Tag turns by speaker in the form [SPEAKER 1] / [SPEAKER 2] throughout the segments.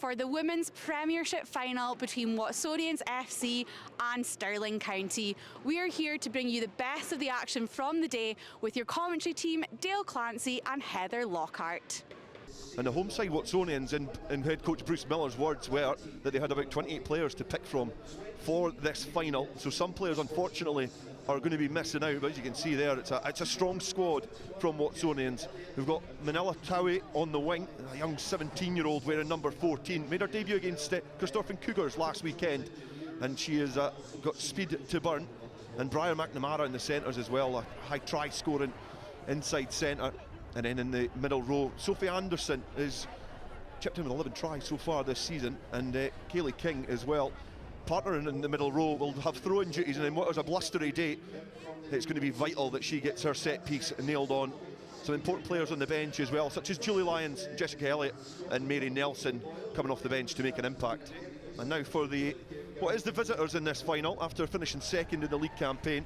[SPEAKER 1] for the Women's Premiership final between Watsonians FC and Stirling County. We are here to bring you the best of the action from the day with your commentary team, Dale Clancy and Heather Lockhart.
[SPEAKER 2] And the home side Watsonians, in head coach Bruce Miller's words, were that they had about 28 players to pick from for this final. So some players, unfortunately, are going to be missing out. But as you can see there, it's a strong squad from Watsonians. We've got Manila Towie on the wing, a young 17-year-old wearing number 14. Made her debut against Christopher Cougars last weekend, and she has got speed to burn. And Briar McNamara in the centres as well, a high try scoring inside centre. And then in the middle row, Sophie Anderson is chipped in with 11 tries so far this season, and Kaylee King as well. Partner in the middle row will have throwing duties, and in what is a blustery day, it's going to be vital that she gets her set piece nailed on. Some important players on the bench as well, such as Julie Lyons, Jessica Elliott and Mary Nelson coming off the bench to make an impact. And now for what is the visitors in this final, after finishing second in the league campaign.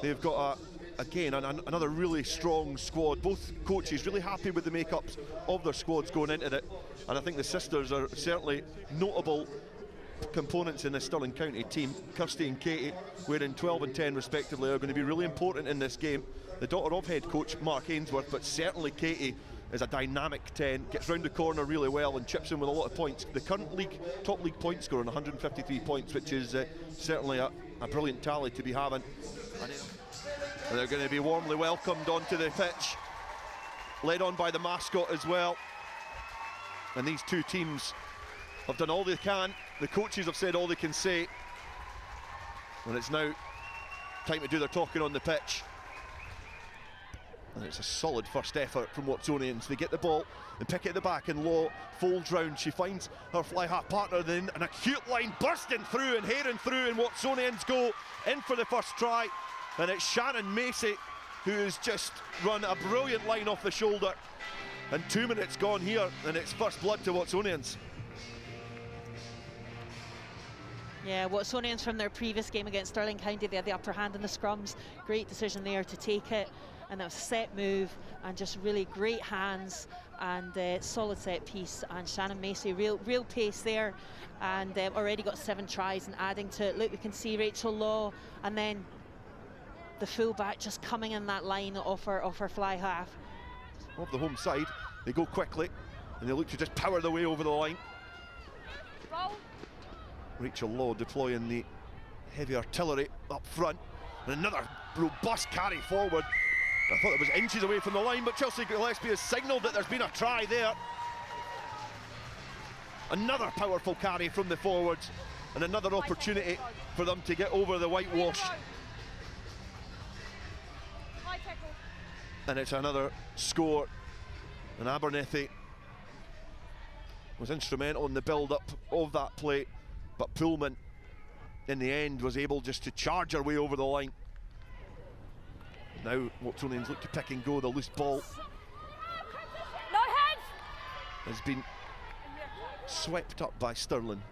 [SPEAKER 2] They've got another really strong squad. Both coaches really happy with the makeups of their squads going into it, and I think the sisters are certainly notable components in the Stirling County team. Kirsty and Katie, wearing 12 and 10 respectively, are going to be really important in this game. The daughter of head coach Mark Ainsworth, but certainly Katie is a dynamic 10, gets round the corner really well and chips in with a lot of points. The current top league point scorer, 153 points, which is certainly a brilliant tally to be having. And they're going to be warmly welcomed onto the pitch, led on by the mascot as well. And these two teams have done all they can. The coaches have said all they can say, and it's now time to do their talking on the pitch. And it's a solid first effort from Watsonians. They get the ball and pick it at the back, and Law folds round. She finds her fly half partner, then an acute line bursting through and heading through, and Watsonians go in for the first try. And it's Shannon Macy who has just run a brilliant line off the shoulder. And 2 minutes gone here, and it's first blood to Watsonians.
[SPEAKER 3] Yeah, Watsonians from their previous game against Stirling County, they had the upper hand in the scrums. Great decision there to take it, and that was a set move and just really great hands and solid set piece. And Shannon Macy, real pace there, and already got 7 tries. And adding to it, look, we can see Rachel Law, and then the full-back just coming in that line off her fly half.
[SPEAKER 2] Off the home side, they go quickly and they look to just power their way over the line.
[SPEAKER 4] Roll.
[SPEAKER 2] Rachel Law deploying the heavy artillery up front, and another robust carry forward. I thought it was inches away from the line, but Chelsea Gillespie has signalled that there's been a try there. Another powerful carry from the forwards, and another opportunity for them to get over the whitewash. And it's another score, and Abernethy was instrumental in the build-up of that play, but Pullman in the end was able just to charge her way over the line. Now Watsonians look to pick and go. The loose ball has been swept up by Stirling,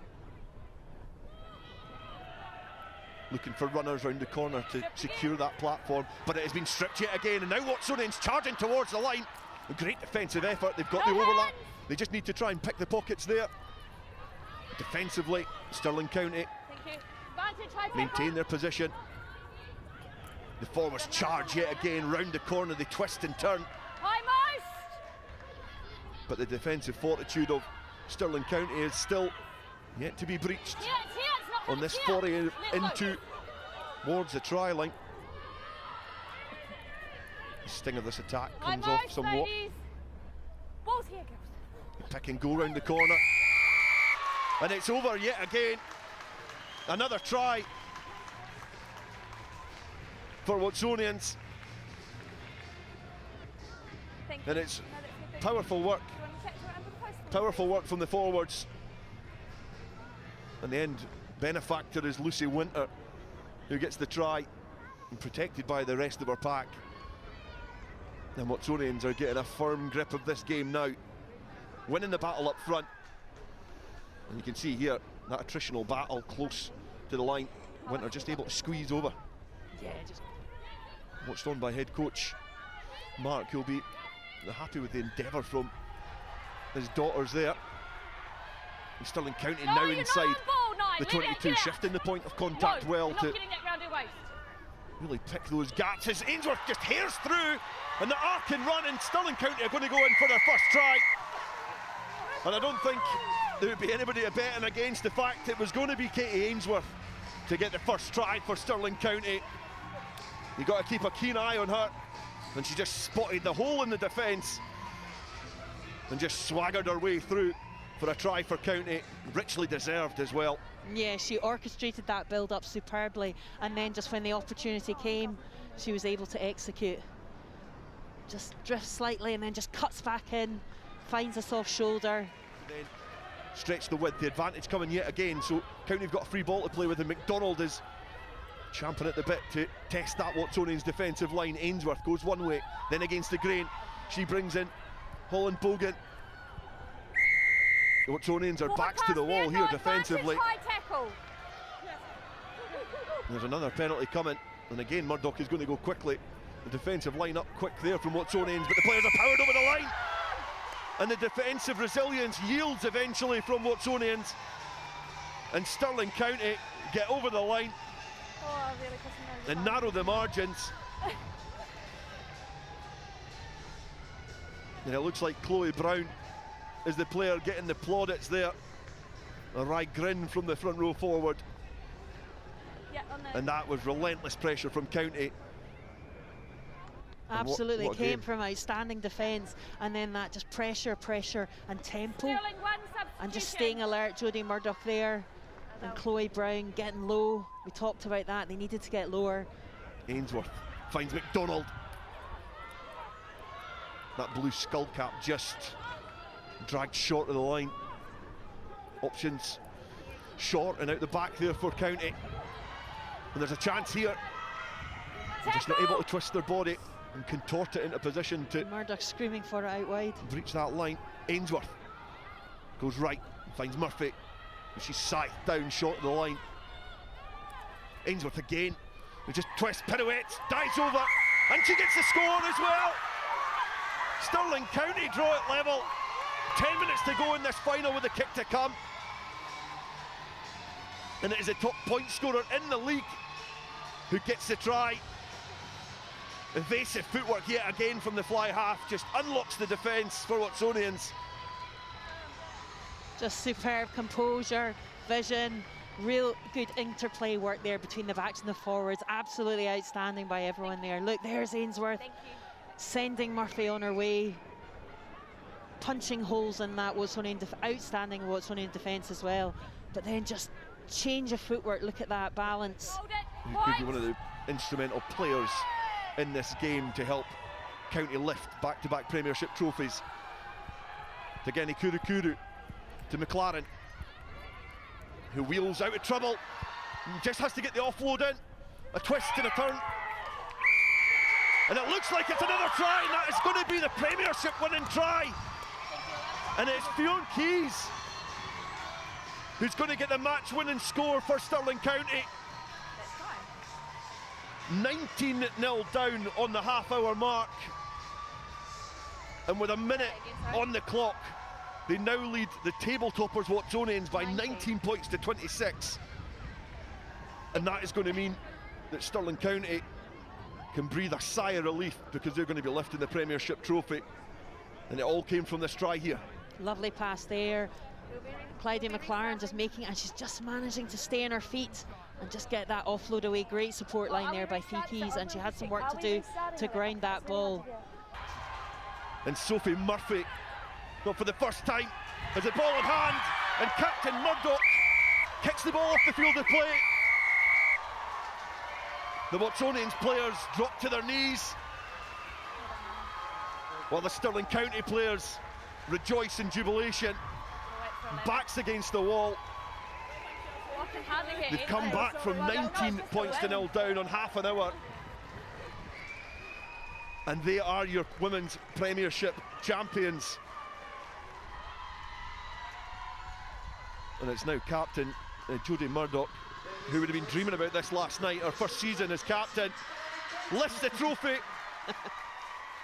[SPEAKER 2] looking for runners round the corner to secure that platform, but it has been stripped yet again. And now Watsonians charging towards the line. A great defensive effort. They've got the overlap. They just need to try and pick the pockets there. Defensively, Stirling County maintain their position. The forwards charge yet again round the corner. They twist and turn, but the defensive fortitude of Stirling County is still yet to be breached on this foray into towards the try line. The sting of this attack comes off somewhat.
[SPEAKER 4] Ball's here, girls.
[SPEAKER 2] Pick and go round the corner, and it's over yet again. Another try for Watsonians, and it's powerful work from the forwards. And the end benefactor is Lucy Winter, who gets the try and protected by the rest of her pack. And Watsonians are getting a firm grip of this game now, winning the battle up front. And you can see here that attritional battle close to the line. Winter just able to squeeze over.
[SPEAKER 3] Yeah, just
[SPEAKER 2] watched on by head coach Mark, who'll be happy with the endeavour from his daughters there. Stirling County
[SPEAKER 4] No,
[SPEAKER 2] now
[SPEAKER 4] you're not
[SPEAKER 2] inside
[SPEAKER 4] on ball, no,
[SPEAKER 2] the
[SPEAKER 4] leave it,
[SPEAKER 2] 22,
[SPEAKER 4] get out.
[SPEAKER 2] shifting the point of contact
[SPEAKER 4] No,
[SPEAKER 2] well
[SPEAKER 4] you're not
[SPEAKER 2] to
[SPEAKER 4] getting that round your waist.
[SPEAKER 2] really pick those gaps as Ainsworth just hairs through, and the arc can run, and Stirling County are going to go in for their first try. And I don't think there would be anybody betting against the fact it was going to be Katie Ainsworth to get the first try for Stirling County. You've got to keep a keen eye on her, and she just spotted the hole in the defence and just swaggered her way through for a try for County, richly deserved as well.
[SPEAKER 3] Yeah, she orchestrated that build-up superbly, and then just when the opportunity came, she was able to execute. Just drifts slightly and then just cuts back in, finds a soft shoulder.
[SPEAKER 2] Then stretch the width, the advantage coming yet again, so County have got a free ball to play with, and McDonald is champing at the bit to test that Watsonian's defensive line. Ainsworth goes one way, then against the grain, she brings in Holland Bogan. The Watsonians are backs to the wall here defensively.
[SPEAKER 4] High tackle.
[SPEAKER 2] There's another penalty coming, and again Murdoch is going to go quickly. The defensive line up quick there from Watsonians, but the players are powered over the line, and the defensive resilience yields eventually from Watsonians, and Stirling County get over the line and narrow the margins. And it looks like Chloe Brown is the player getting the plaudits there. A wry grin from the front row forward.
[SPEAKER 4] Yeah, on the
[SPEAKER 2] And that was relentless pressure from County. And
[SPEAKER 3] Absolutely,
[SPEAKER 2] what a
[SPEAKER 3] came
[SPEAKER 2] game.
[SPEAKER 3] from outstanding defence, and then that just pressure and tempo,
[SPEAKER 4] Stirling, one
[SPEAKER 3] and just
[SPEAKER 4] substitution.
[SPEAKER 3] staying alert. Jodie Murdoch there, and Chloe Brown getting low. We talked about that, they needed to get lower.
[SPEAKER 2] Ainsworth finds McDonald. That blue skull cap just dragged short of the line. Options short and out the back there for County. And there's a chance here. They're just not able to twist their body and contort it into position to
[SPEAKER 3] Murdoch screaming for it out wide.
[SPEAKER 2] breach that line. Ainsworth goes right, finds Murphy. She's scythed down short of the line. Ainsworth again, who just twists, pirouettes, dives over, and she gets the score as well. Stirling County draw it level. 10 minutes to go in this final with a kick to come. And it is the top point scorer in the league who gets the try. Evasive footwork yet again from the fly half, just unlocks the defence for Watsonians.
[SPEAKER 3] Just superb composure, vision, real good interplay work there between the backs and the forwards. Absolutely outstanding by everyone there. Look, there's Ainsworth.
[SPEAKER 4] Thank you.
[SPEAKER 3] Sending Murphy on her way, punching holes in that outstanding Watsonian defence as well. But then just change of footwork, look at that balance.
[SPEAKER 4] Hold it.
[SPEAKER 2] He could be one of the instrumental players in this game to help County lift back-to-back Premiership trophies. To Geni Kurukuru, to McLaren, who wheels out of trouble, and just has to get the offload in. A twist and a turn. And it looks like it's another try, and that is going to be the Premiership winning try. And it's Fionn Keys who's going to get the match winning score for Stirling County. 19-0 down on the half-hour mark. And with a minute on the clock, they now lead the table toppers Watsonians by 19 points to 26. And that is going to mean that Stirling County can breathe a sigh of relief, because they're going to be lifting the Premiership trophy. And it all came from this try here.
[SPEAKER 3] Lovely pass there. Clyde McLaren just making, and she's just managing to stay on her feet and just get that offload away. Great support line there by Keys, and she had some work to do to ground that ball.
[SPEAKER 2] And Sophie Murphy, not for the first time, has the ball in hand, and Captain Murdoch kicks the ball off the field of play. The Watsonians players drop to their knees, while the Stirling County players rejoice in jubilation. Backs against the wall. They've come back from 19 points to 0 down on half an hour. And they are your Women's Premiership champions. And it's now captain Jodie Murdoch, who would have been dreaming about this last night, her first season as captain, lifts the trophy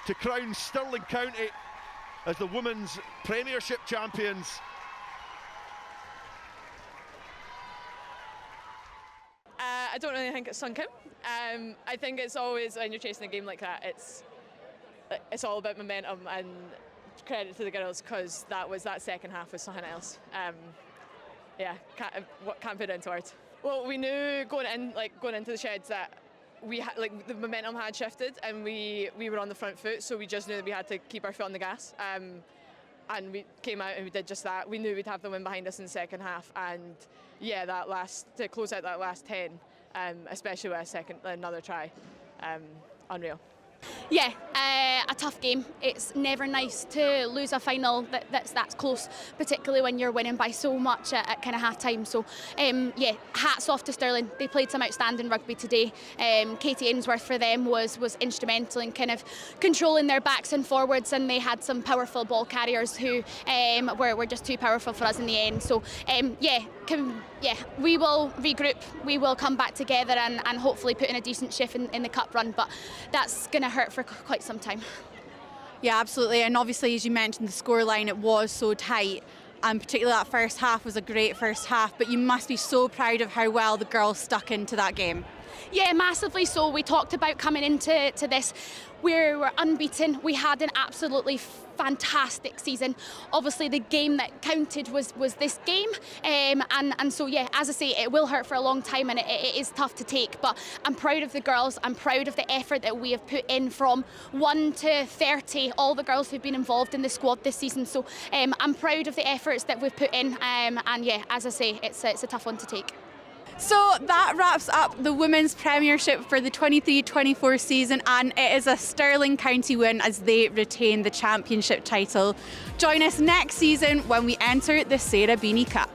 [SPEAKER 2] to crown Stirling County as the Women's Premiership champions.
[SPEAKER 5] I don't really think it's sunk in. I think it's always, when you're chasing a game like that, it's all about momentum, and credit to the girls, because that second half was something else. Can't put it into words. Well, we knew going into the sheds that the momentum had shifted, and we were on the front foot, so we just knew that we had to keep our foot on the gas. And we came out and we did just that. We knew we'd have the win behind us in the second half, and to close out that last 10, especially with another try, unreal.
[SPEAKER 6] Yeah, a tough game. It's never nice to lose a final that's close, particularly when you're winning by so much at kind of half time. So hats off to Stirling. They played some outstanding rugby today. Katie Ainsworth for them was instrumental in kind of controlling their backs and forwards, and they had some powerful ball carriers who were just too powerful for us in the end. So we will regroup, we will come back together and hopefully put in a decent shift in the cup run, but that's going to hurt for quite some time.
[SPEAKER 1] Yeah, absolutely. And obviously, as you mentioned, the scoreline, it was so tight, and particularly that first half was a great first half, but you must be so proud of how well the girls stuck into that game.
[SPEAKER 6] Yeah, massively so. We talked about coming into this, we're unbeaten. We had an absolutely fantastic season. Obviously, the game that counted was this game, and so as I say, it will hurt for a long time, and it is tough to take. But I'm proud of the girls. I'm proud of the effort that we have put in from 1 to 30. All the girls who've been involved in the squad this season. So I'm proud of the efforts that we've put in, and as I say, it's a tough one to take.
[SPEAKER 1] So that wraps up the Women's Premiership for the 23-24 season, and it is a Stirling County win as they retain the championship title. Join us next season when we enter the Sarah Beanie Cup.